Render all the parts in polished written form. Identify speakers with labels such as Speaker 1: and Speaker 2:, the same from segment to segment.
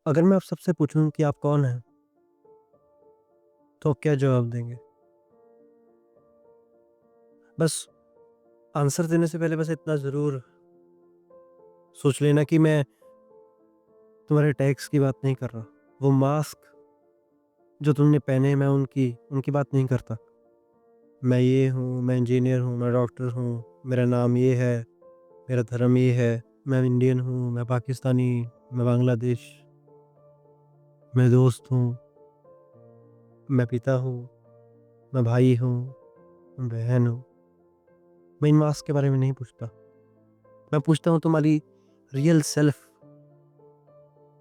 Speaker 1: अगर मैं आप सबसे पूछूं कि आप कौन हैं, तो आप क्या जवाब देंगे? बस आंसर देने से पहले बस इतना ज़रूर सोच लेना कि मैं तुम्हारे टैग्स की बात नहीं कर रहा। वो मास्क जो तुमने पहने मैं उनकी उनकी बात नहीं करता। मैं ये हूँ, मैं इंजीनियर हूँ, मैं डॉक्टर हूँ, मेरा नाम ये है, मेरा धर्म ये है, मैं इंडियन हूँ, मैं पाकिस्तानी, मैं बांग्लादेश, मैं दोस्त हूँ, मैं पिता हूँ, मैं भाई हूँ, मैं बहन हूँ। मैं इन मास्क के बारे में नहीं पूछता। मैं पूछता हूँ तुम्हारी रियल सेल्फ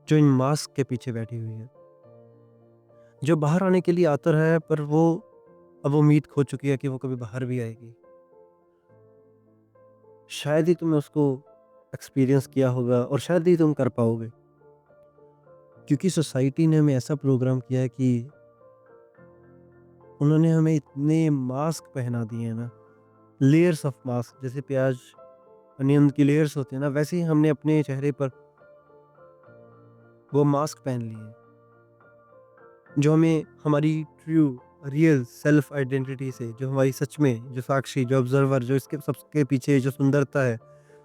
Speaker 1: जो इन मास्क के पीछे बैठी हुई है, जो बाहर आने के लिए आतुर है पर वो अब उम्मीद खो चुकी है कि वो कभी बाहर भी आएगी। शायद ही तुमने उसको एक्सपीरियंस किया होगा और शायद ही तुम कर पाओगे, क्योंकि सोसाइटी ने हमें ऐसा प्रोग्राम किया है कि उन्होंने हमें इतने मास्क पहना दिए हैं ना, लेयर्स ऑफ मास्क, जैसे प्याज अनियन की लेयर्स होती है ना, वैसे ही हमने अपने चेहरे पर वो मास्क पहन लिए हैं, जो हमें हमारी ट्रू रियल सेल्फ आइडेंटिटी से, जो हमारी सच में जो साक्षी, जो ऑब्जर्वर, जो इसके सबके पीछे जो सुंदरता है,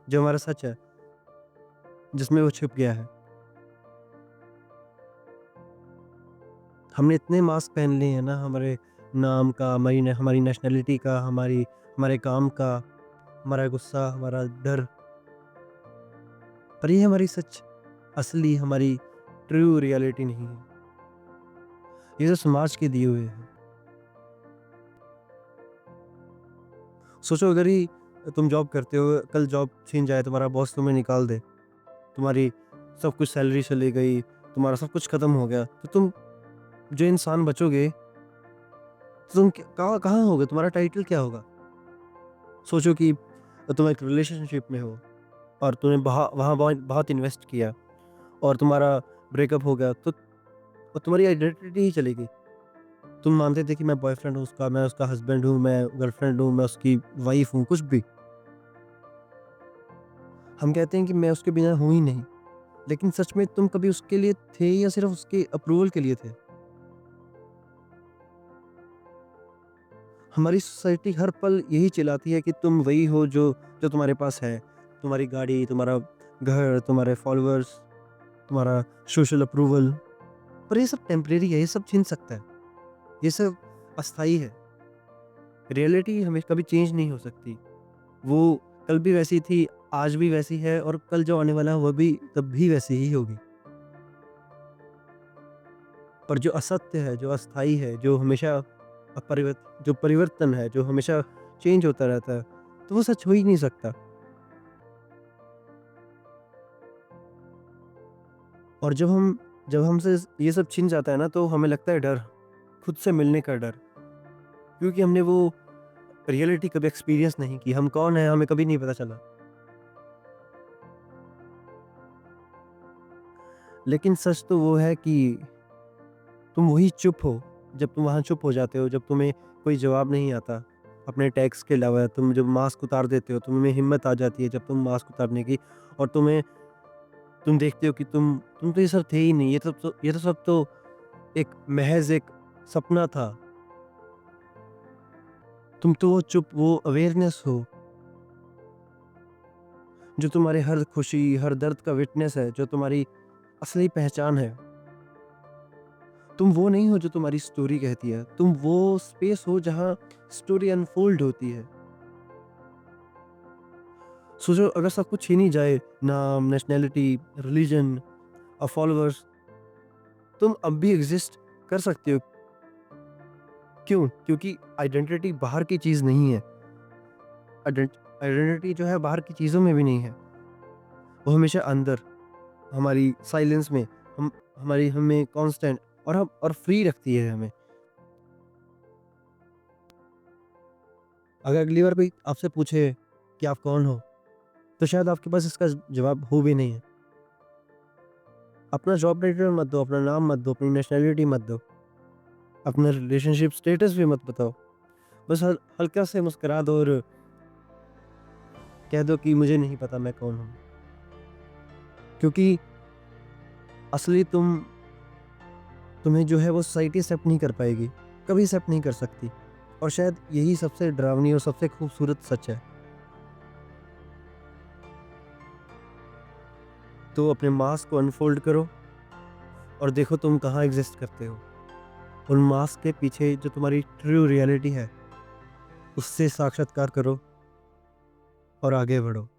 Speaker 1: जो हमारा सच है, जिसमें वो छुप गया है। हमने इतने मास्क पहन लिए हैं ना, हमारे नाम का, हमारी नेशनैलिटी का, हमारे काम का, हमारा गुस्सा, हमारा डर, पर ये हमारी सच, असली हमारी ट्रू रियलिटी नहीं है। ये तो समाज के दिए हुए हैं। सोचो अगर ही तुम जॉब करते हो, कल जॉब छीन जाए, तुम्हारा बॉस तुम्हें निकाल दे, तुम्हारी सब कुछ सैलरी चली गई, तुम्हारा सब कुछ खत्म हो गया, तो तुम जो इंसान बचोगे, तो तुम कहाँ कहाँ होगे? तुम्हारा टाइटल क्या होगा? सोचो कि तुम एक रिलेशनशिप में हो और तूने वहाँ बहुत बहुत इन्वेस्ट किया और तुम्हारा ब्रेकअप हो गया, तो तुम्हारी आइडेंटिटी ही चली गई। तुम मानते थे कि मैं बॉयफ्रेंड हूँ उसका, मैं उसका हस्बैंड हूँ, मैं गर्लफ्रेंड हूँ, मैं उसकी वाइफ हूँ, कुछ भी। हम कहते हैं कि मैं उसके बिना हूँ ही नहीं, लेकिन सच में तुम कभी उसके लिए थे या सिर्फ उसके अप्रूवल के लिए थे? हमारी सोसाइटी हर पल यही चिल्लाती है कि तुम वही हो जो जो तुम्हारे पास है। तुम्हारी गाड़ी, तुम्हारा घर, तुम्हारे फॉलोअर्स, तुम्हारा सोशल अप्रूवल। पर ये सब टेम्परेरी है, ये सब छीन सकता है, ये सब अस्थाई है। रियलिटी हमें कभी चेंज नहीं हो सकती। वो कल भी वैसी थी, आज भी वैसी है और कल जो आने वाला है वो भी तब भी वैसी ही होगी। पर जो असत्य है, जो अस्थाई है, जो हमेशा जो परिवर्तन है, जो हमेशा चेंज होता रहता है, तो वो सच हो ही नहीं सकता। और जब हमसे ये सब छिन जाता है ना, तो हमें लगता है डर, खुद से मिलने का डर, क्योंकि हमने वो रियलिटी कभी एक्सपीरियंस नहीं की। हम कौन हैं हमें कभी नहीं पता चला। लेकिन सच तो वो है कि तुम वही चुप हो, जब तुम वहाँ चुप हो जाते हो, जब तुम्हें कोई जवाब नहीं आता, अपने टैक्स के अलावा तुम जब मास्क उतार देते हो, तुम्हें हिम्मत आ जाती है जब तुम मास्क उतारने की, और तुम देखते हो कि तुम तो ये सब थे ही नहीं, ये तो सब तो एक महज़ एक सपना था। तुम तो वो चुप, वो अवेयरनेस हो, जो तुम्हारे हर खुशी, हर दर्द का विटनेस है, जो तुम्हारी असली पहचान है। तुम वो नहीं हो जो तुम्हारी स्टोरी कहती है, तुम वो स्पेस हो जहाँ स्टोरी अनफोल्ड होती है। सोचो अगर सब कुछ छीन ही जाए, नाम, नेशनैलिटी, रिलीजन और फॉलोअर्स, तुम अब भी एग्ज़िस्ट कर सकते हो। क्यों? क्योंकि आइडेंटिटी बाहर की चीज़ नहीं है। आइडेंटिटी जो है बाहर की चीज़ों में भी नहीं है। वो हमेशा अंदर, हमारी साइलेंस में, हम हमारी हमें कांस्टेंट और फ्री रखती है हमें। अगर अगली बार कोई आपसे पूछे कि आप कौन हो, तो शायद आपके पास इसका जवाब हो भी नहीं है। अपना जॉब टाइटल मत दो, अपना नाम मत दो, अपनी नेशनैलिटी मत दो, अपना रिलेशनशिप स्टेटस भी मत बताओ। बस हल्का से मुस्कुरा दो और कह दो कि मुझे नहीं पता मैं कौन हूँ। क्योंकि असली तुम्हें जो है वो सोसाइटी एक्सेप्ट नहीं कर पाएगी, कभी एक्सेप्ट नहीं कर सकती। और शायद यही सबसे डरावनी और सबसे खूबसूरत सच है। तो अपने मास्क को अनफोल्ड करो और देखो तुम कहाँ एग्जिस्ट करते हो। उन मास्क के पीछे जो तुम्हारी ट्रू रियलिटी है, उससे साक्षात्कार करो और आगे बढ़ो।